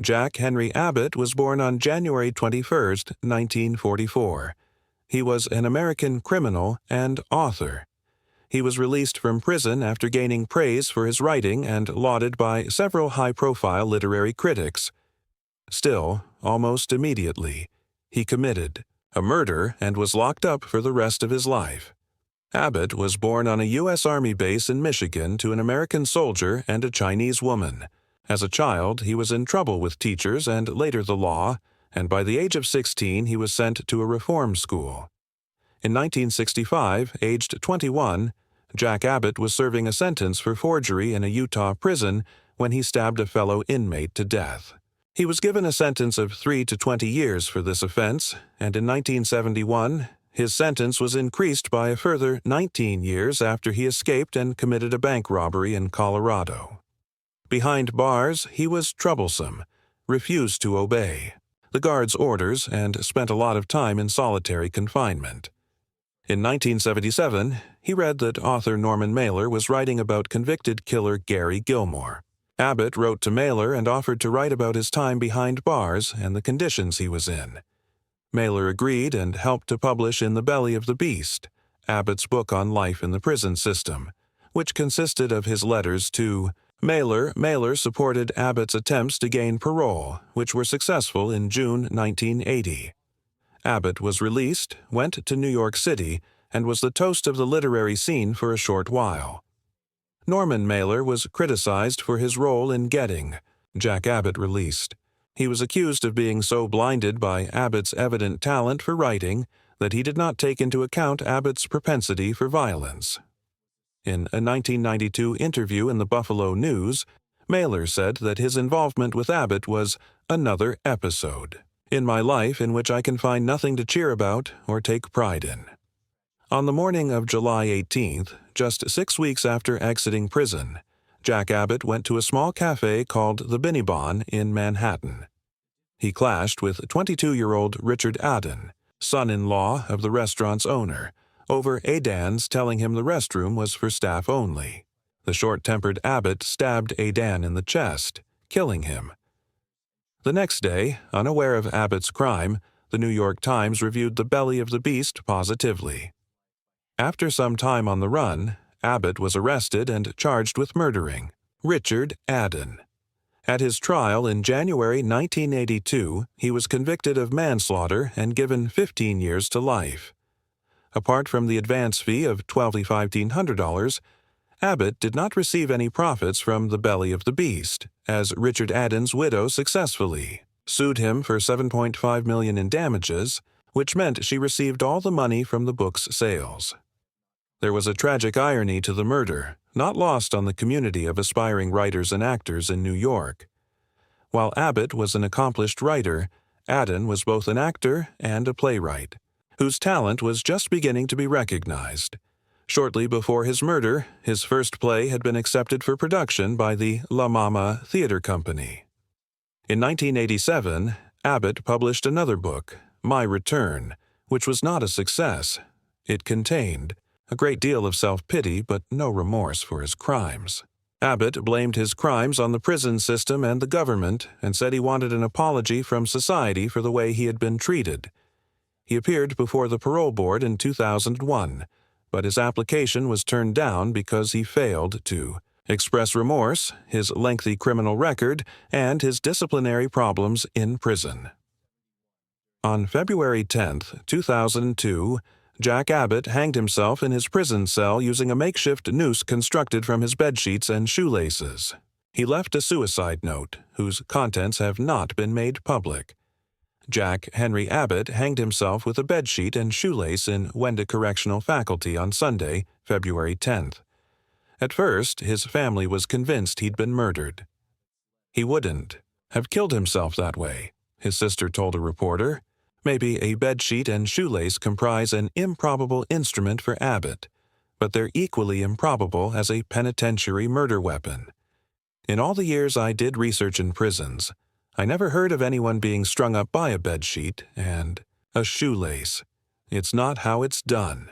Jack Henry Abbott was born on January 21, 1944. He was an American criminal and author. He was released from prison after gaining praise for his writing and lauded by several high-profile literary critics. Still, almost immediately, he committed a murder and was locked up for the rest of his life. Abbott was born on a U.S. Army base in Michigan to an American soldier and a Chinese woman. As a child, he was in trouble with teachers and later the law, and by the age of 16 he was sent to a reform school. In 1965, aged 21, Jack Abbott was serving a sentence for forgery in a Utah prison when he stabbed a fellow inmate to death. He was given a sentence of 3 to 20 years for this offense, and in 1971, his sentence was increased by a further 19 years after he escaped and committed a bank robbery in Colorado. Behind bars, he was troublesome, refused to obey the guards' orders, and spent a lot of time in solitary confinement. In 1977, he read that author Norman Mailer was writing about convicted killer Gary Gilmore. Abbott wrote to Mailer and offered to write about his time behind bars and the conditions he was in. Mailer agreed and helped to publish In the Belly of the Beast, Abbott's book on life in the prison system, which consisted of his letters to Mailer. Mailer supported Abbott's attempts to gain parole, which were successful in June 1980. Abbott was released, went to New York City, and was the toast of the literary scene for a short while. Norman Mailer was criticized for his role in getting Jack Abbott released. He was accused of being so blinded by Abbott's evident talent for writing that he did not take into account Abbott's propensity for violence. In a 1992 interview in the Buffalo News, Mailer said that his involvement with Abbott was another episode in my life in which I can find nothing to cheer about or take pride in. On the morning of July 18th, just 6 weeks after exiting prison, Jack Abbott went to a small cafe called the Binnibon in Manhattan. He clashed with 22-year-old Richard Adan, son-in-law of the restaurant's owner, over Adan's telling him the restroom was for staff only. The short-tempered Abbott stabbed Adan in the chest, killing him. The next day, unaware of Abbott's crime, the New York Times reviewed The Belly of the Beast positively. After some time on the run, Abbott was arrested and charged with murdering Richard Adan. At his trial in January 1982, he was convicted of manslaughter and given 15 years to life. Apart from the advance fee of $1,500, Abbott did not receive any profits from The Belly of the Beast, as Richard Adan's widow successfully sued him for $7.5 million in damages, which meant she received all the money from the book's sales. There was a tragic irony to the murder, not lost on the community of aspiring writers and actors in New York. While Abbott was an accomplished writer, Adan was both an actor and a playwright, whose talent was just beginning to be recognized. Shortly before his murder, his first play had been accepted for production by the La Mama Theater Company. In 1987, Abbott published another book, My Return, which was not a success. It contained a great deal of self-pity but no remorse for his crimes. Abbott blamed his crimes on the prison system and the government and said he wanted an apology from society for the way he had been treated. He appeared before the parole board in 2001, but his application was turned down because he failed to express remorse, his lengthy criminal record, and his disciplinary problems in prison. On February 10, 2002, Jack Abbott hanged himself in his prison cell using a makeshift noose constructed from his bedsheets and shoelaces. He left a suicide note, whose contents have not been made public. Jack Henry Abbott hanged himself with a bedsheet and shoelace in Wenda Correctional Faculty on Sunday, February 10th. At first, his family was convinced he'd been murdered. He wouldn't have killed himself that way, his sister told a reporter. Maybe a bedsheet and shoelace comprise an improbable instrument for Abbott, but they're equally improbable as a penitentiary murder weapon. In all the years I did research in prisons, I never heard of anyone being strung up by a bedsheet and a shoelace. It's not how it's done.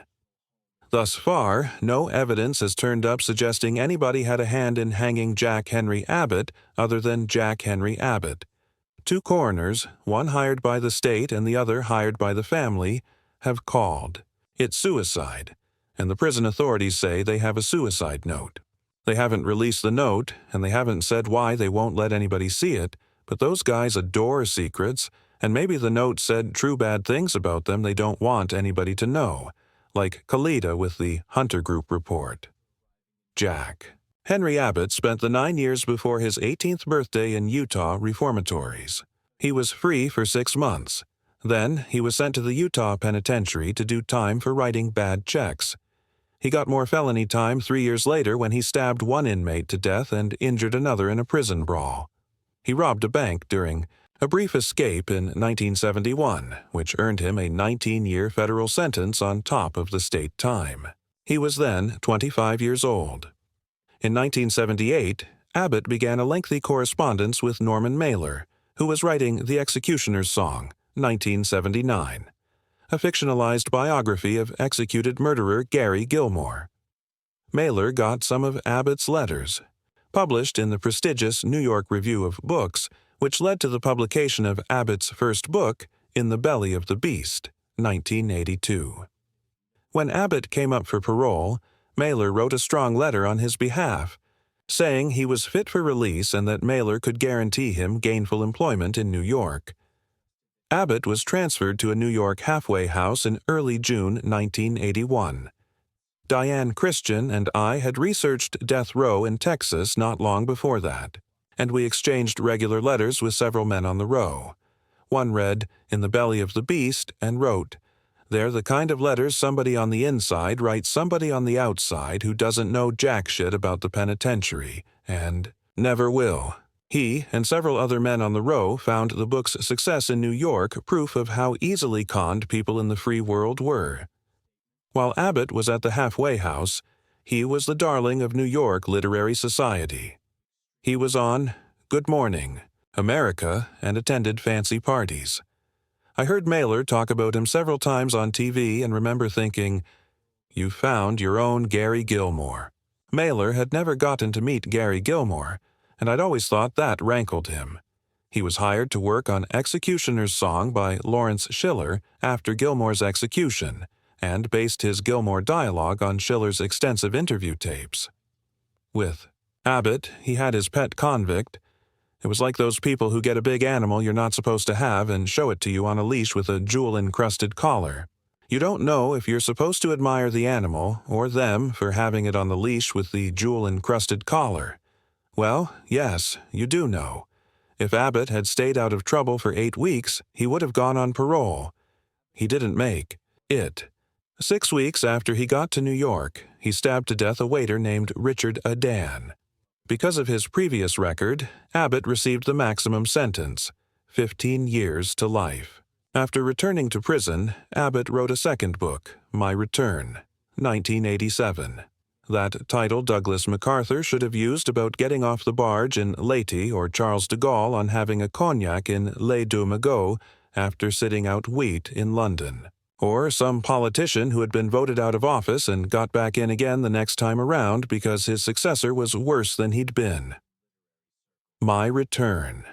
Thus far, no evidence has turned up suggesting anybody had a hand in hanging Jack Henry Abbott other than Jack Henry Abbott. Two coroners, one hired by the state and the other hired by the family, have called. It's suicide, and the prison authorities say they have a suicide note. They haven't released the note, and they haven't said why they won't let anybody see it, but those guys adore secrets, and maybe the note said true bad things about them they don't want anybody to know, like Khalida with the Hunter Group report. Jack. Henry Abbott spent the 9 years before his 18th birthday in Utah reformatories. He was free for 6 months. Then he was sent to the Utah penitentiary to do time for writing bad checks. He got more felony time 3 years later when he stabbed one inmate to death and injured another in a prison brawl. He robbed a bank during a brief escape in 1971, which earned him a 19-year federal sentence on top of the state time. He was then 25 years old. In 1978, Abbott began a lengthy correspondence with Norman Mailer, who was writing The Executioner's Song, 1979, a fictionalized biography of executed murderer Gary Gilmore. Mailer got some of Abbott's letters, published in the prestigious New York Review of Books, which led to the publication of Abbott's first book, In the Belly of the Beast, 1982. When Abbott came up for parole, Mailer wrote a strong letter on his behalf, saying he was fit for release and that Mailer could guarantee him gainful employment in New York. Abbott was transferred to a New York halfway house in early June 1981. Diane Christian and I had researched death row in Texas not long before that, and we exchanged regular letters with several men on the row. One read, In the Belly of the Beast, and wrote, They're the kind of letters somebody on the inside writes somebody on the outside who doesn't know jack shit about the penitentiary, and never will. He and several other men on the row found the book's success in New York proof of how easily conned people in the free world were. While Abbott was at the halfway house, he was the darling of New York literary society. He was on Good Morning America and attended fancy parties. I heard Mailer talk about him several times on TV and remember thinking, You found your own Gary Gilmore. Mailer had never gotten to meet Gary Gilmore, and I'd always thought that rankled him. He was hired to work on Executioner's Song by Lawrence Schiller after Gilmore's execution, and based his Gilmore dialogue on Schiller's extensive interview tapes. With Abbott, he had his pet convict. It was like those people who get a big animal you're not supposed to have and show it to you on a leash with a jewel-encrusted collar. You don't know if you're supposed to admire the animal or them for having it on the leash with the jewel-encrusted collar. Well, yes, you do know. If Abbott had stayed out of trouble for 8 weeks, he would have gone on parole. He didn't make it. 6 weeks after he got to New York, he stabbed to death a waiter named Richard Adan. Because of his previous record, Abbott received the maximum sentence, 15 years to life. After returning to prison, Abbott wrote a second book, My Return, 1987. That title Douglas MacArthur should have used about getting off the barge in Leyte or Charles de Gaulle on having a cognac in Les Deux Magots after sitting out wheat in London. Or some politician who had been voted out of office and got back in again the next time around because his successor was worse than he'd been. My Return.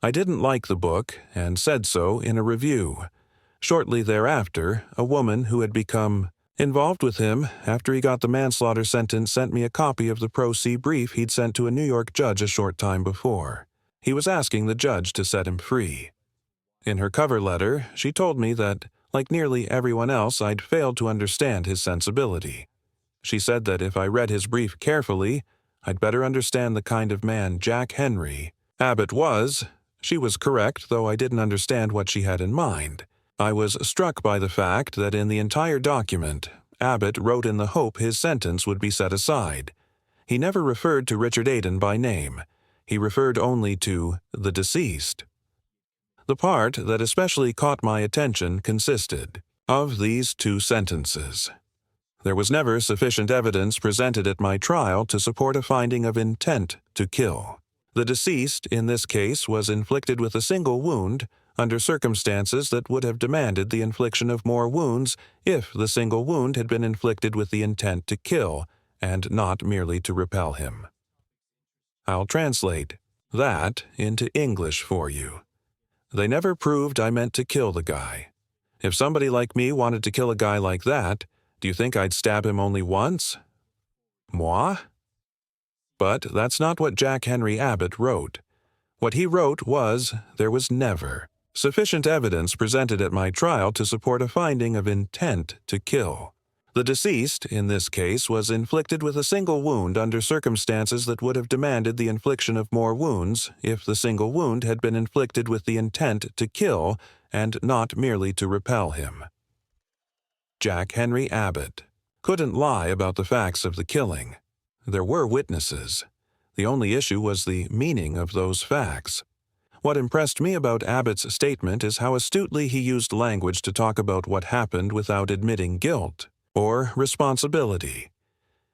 I didn't like the book and said so in a review. Shortly thereafter, a woman who had become involved with him after he got the manslaughter sentence sent me a copy of the pro se brief he'd sent to a New York judge a short time before. He was asking the judge to set him free. In her cover letter, she told me that, like nearly everyone else, I'd failed to understand his sensibility. She said that if I read his brief carefully, I'd better understand the kind of man Jack Henry Abbott was. She was correct, though I didn't understand what she had in mind. I was struck by the fact that in the entire document, Abbott wrote in the hope his sentence would be set aside. He never referred to Richard Adan by name. He referred only to the deceased. The part that especially caught my attention consisted of these 2 sentences. There was never sufficient evidence presented at my trial to support a finding of intent to kill. The deceased, in this case, was inflicted with a single wound under circumstances that would have demanded the infliction of more wounds if the single wound had been inflicted with the intent to kill and not merely to repel him. I'll translate. that into English for you. They never proved I meant to kill the guy. If somebody like me wanted to kill a guy like that, do you think I'd stab him only once? Moi? But that's not what Jack Henry Abbott wrote. What he wrote was, there was never sufficient evidence presented at my trial to support a finding of intent to kill. The deceased, in this case, was inflicted with a single wound under circumstances that would have demanded the infliction of more wounds if the single wound had been inflicted with the intent to kill and not merely to repel him. Jack Henry Abbott couldn't lie about the facts of the killing. There were witnesses. The only issue was the meaning of those facts. What impressed me about Abbott's statement is how astutely he used language to talk about what happened without admitting guilt or responsibility.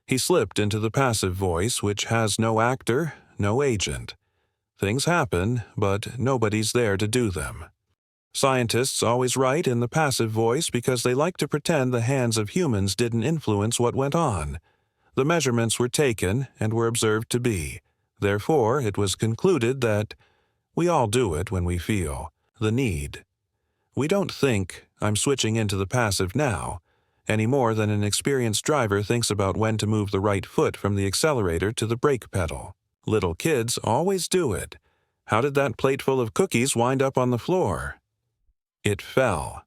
He slipped into the passive voice, which has no actor, no agent. Things happen, but nobody's there to do them. Scientists always write in the passive voice because they like to pretend the hands of humans didn't influence what went on. The measurements were taken and were observed to be. Therefore, it was concluded that we all do it when we feel the need. We don't think, I'm switching into the passive now, any more than an experienced driver thinks about when to move the right foot from the accelerator to the brake pedal. Little kids always do it. How did that plateful of cookies wind up on the floor? It fell.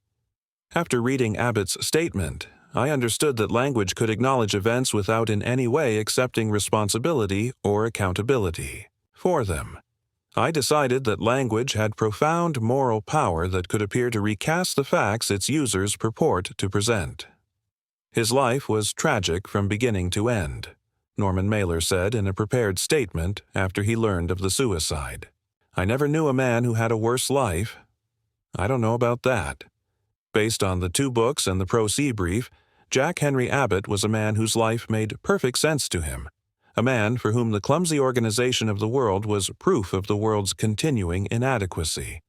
After reading Abbott's statement, I understood that language could acknowledge events without in any way accepting responsibility or accountability for them. I decided that language had profound moral power that could appear to recast the facts its users purport to present. His life was tragic from beginning to end, Norman Mailer said in a prepared statement after he learned of the suicide. I never knew a man who had a worse life. I don't know about that. Based on the 2 books and the pro se brief, Jack Henry Abbott was a man whose life made perfect sense to him, a man for whom the clumsy organization of the world was proof of the world's continuing inadequacy.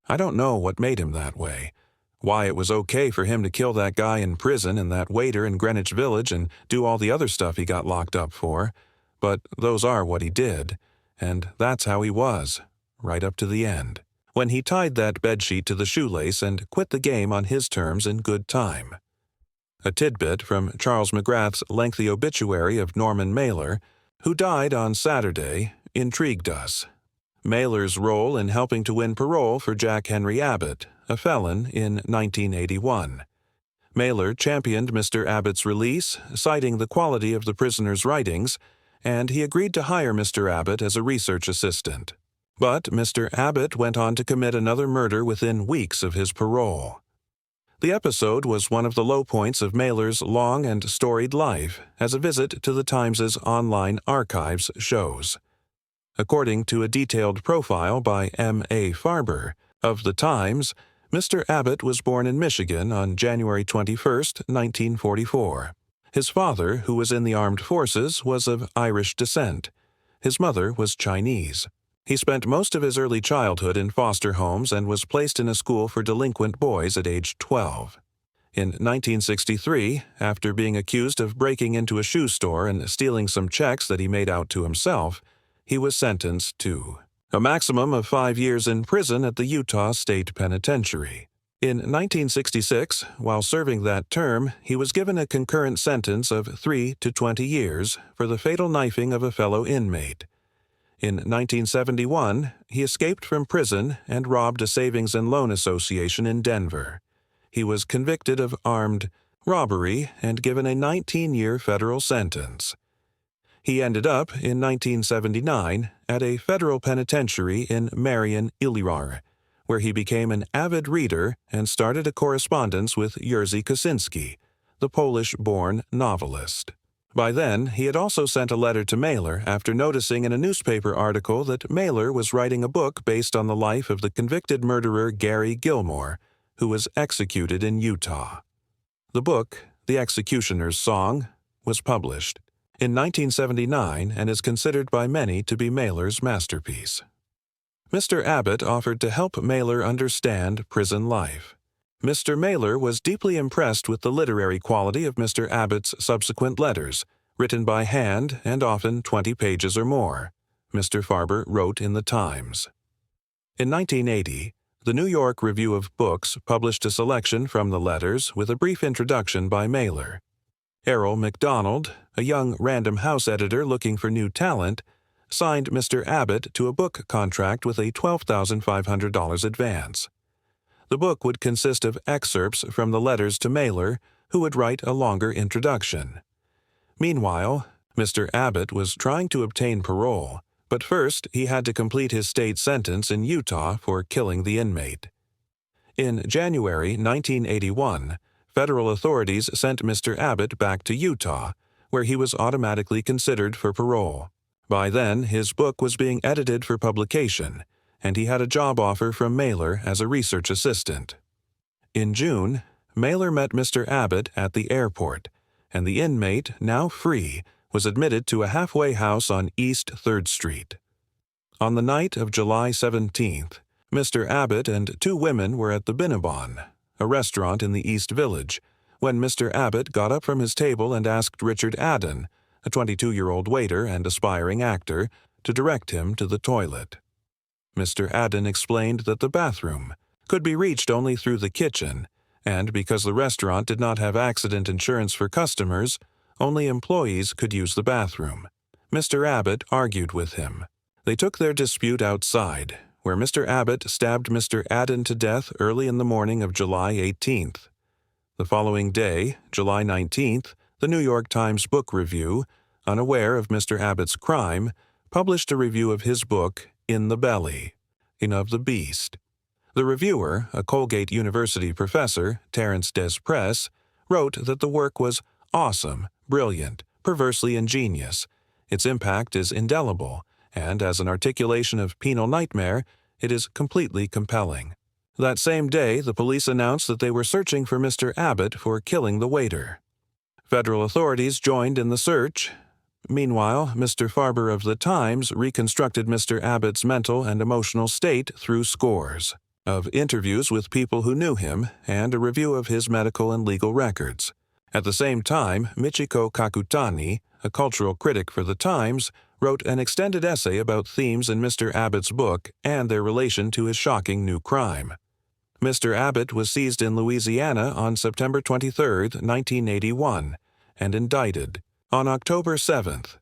I don't know what made him that way, why it was okay for him to kill that guy in prison and that waiter in Greenwich Village and do all the other stuff he got locked up for, but those are what he did, and that's how he was, right up to the end, when he tied that bedsheet to the shoelace and quit the game on his terms in good time. A tidbit from Charles McGrath's lengthy obituary of Norman Mailer, who died on Saturday, intrigued us. Mailer's role in helping to win parole for Jack Henry Abbott, a felon, in 1981. Mailer championed Mr. Abbott's release, citing the quality of the prisoner's writings, and he agreed to hire Mr. Abbott as a research assistant. But Mr. Abbott went on to commit another murder within weeks of his parole. The episode was one of the low points of Mailer's long and storied life, as a visit to the Times's online archives shows. According to a detailed profile by M.A. Farber of the Times, Mr. Abbott was born in Michigan on January 21, 1944. His father, who was in the armed forces, was of Irish descent. His mother was Chinese. He spent most of his early childhood in foster homes and was placed in a school for delinquent boys at age 12. In 1963, after being accused of breaking into a shoe store and stealing some checks that he made out to himself, he was sentenced to a maximum of 5 years in prison at the Utah State Penitentiary. In 1966, while serving that term, he was given a concurrent sentence of 3 to 20 years for the fatal knifing of a fellow inmate. In 1971, he escaped from prison and robbed a savings and loan association in Denver. He was convicted of armed robbery and given a 19-year federal sentence. He ended up, in 1979, at a federal penitentiary in Marion, Illinois, where he became an avid reader and started a correspondence with Jerzy Kosinski, the Polish-born novelist. By then, he had also sent a letter to Mailer after noticing in a newspaper article that Mailer was writing a book based on the life of the convicted murderer Gary Gilmore, who was executed in Utah. The book, The Executioner's Song, was published in 1979 and is considered by many to be Mailer's masterpiece. Mr. Abbott offered to help Mailer understand prison life. Mr. Mailer was deeply impressed with the literary quality of Mr. Abbott's subsequent letters, written by hand and often 20 pages or more. Mr. Farber wrote in the Times. In 1980, the New York Review of Books published a selection from the letters with a brief introduction by Mailer. Errol MacDonald, a young Random House editor looking for new talent, signed Mr. Abbott to a book contract with a $12,500 advance. The book would consist of excerpts from the letters to Mailer, who would write a longer introduction. Meanwhile, Mr. Abbott was trying to obtain parole, but first he had to complete his state sentence in Utah for killing the inmate. In January 1981, federal authorities sent Mr. Abbott back to Utah, where he was automatically considered for parole. By then, his book was being edited for publication, and he had a job offer from Mailer as a research assistant. In June, Mailer met Mr. Abbott at the airport, and the inmate, now free, was admitted to a halfway house on East 3rd Street. On the night of July 17th, Mr. Abbott and two women were at the Billabong, a restaurant in the East Village, when Mr. Abbott got up from his table and asked Richard Adan, a 22-year-old waiter and aspiring actor, to direct him to the toilet. Mr. Adan explained that the bathroom could be reached only through the kitchen, and because the restaurant did not have accident insurance for customers, only employees could use the bathroom. Mr. Abbott argued with him. They took their dispute outside, where Mr. Abbott stabbed Mr. Adan to death early in the morning of July 18th. The following day, July 19th, the New York Times Book Review, unaware of Mr. Abbott's crime, published a review of his book, In the Belly, of the Beast. The reviewer, a Colgate University professor, Terence Desprez, wrote that the work was awesome, brilliant, perversely ingenious. Its impact is indelible, and as an articulation of penal nightmare, it is completely compelling. That same day, the police announced that they were searching for Mr. Abbott for killing the waiter. Federal authorities joined in the search. Meanwhile, Mr. Farber of the Times reconstructed Mr. Abbott's mental and emotional state through scores of interviews with people who knew him and a review of his medical and legal records. At the same time, Michiko Kakutani, a cultural critic for the Times, wrote an extended essay about themes in Mr. Abbott's book and their relation to his shocking new crime. Mr. Abbott was seized in Louisiana on September 23, 1981, and indicted. On October 7th,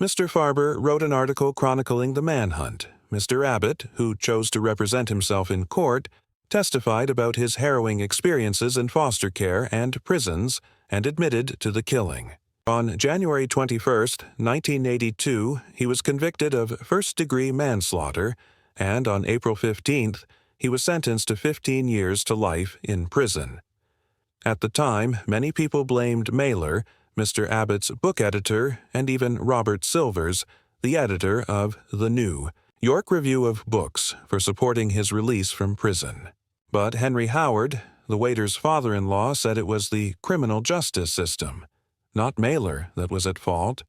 Mr. Farber wrote an article chronicling the manhunt. Mr. Abbott, who chose to represent himself in court, testified about his harrowing experiences in foster care and prisons and admitted to the killing. On January 21, 1982, he was convicted of first-degree manslaughter, and on April 15th, he was sentenced to 15 years to life in prison. At the time, many people blamed Mailer, Mr. Abbott's book editor, and even Robert Silvers, the editor of The New York Review of Books, for supporting his release from prison. But Henry Howard, the waiter's father-in-law, said it was the criminal justice system, not Mailer, that was at fault.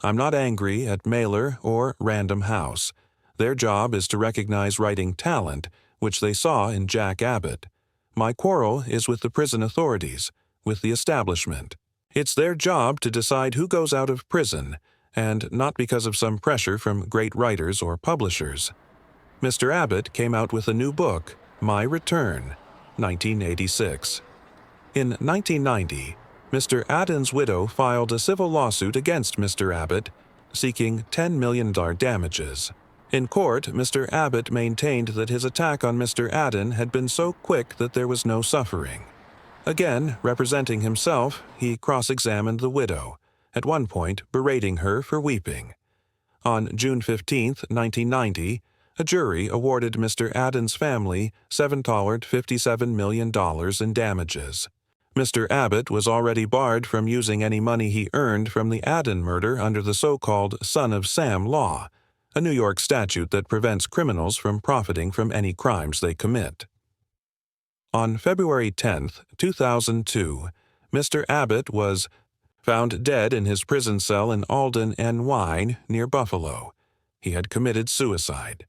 I'm not angry at Mailer or Random House. Their job is to recognize writing talent, which they saw in Jack Abbott. My quarrel is with the prison authorities, with the establishment. It's their job to decide who goes out of prison, and not because of some pressure from great writers or publishers. Mr. Abbott came out with a new book, My Return, 1986. In 1990, Mr. Adan's widow filed a civil lawsuit against Mr. Abbott, seeking $10 million damages. In court, Mr. Abbott maintained that his attack on Mr. Adan had been so quick that there was no suffering. Again, representing himself, he cross-examined the widow, at one point berating her for weeping. On June 15, 1990, a jury awarded Mr. Adan's family $7.57 million in damages. Mr. Abbott was already barred from using any money he earned from the Adan murder under the so-called Son of Sam law, a New York statute that prevents criminals from profiting from any crimes they commit. On February 10, 2002, Mr. Abbott was found dead in his prison cell in Alden, NY, near Buffalo. He had committed suicide.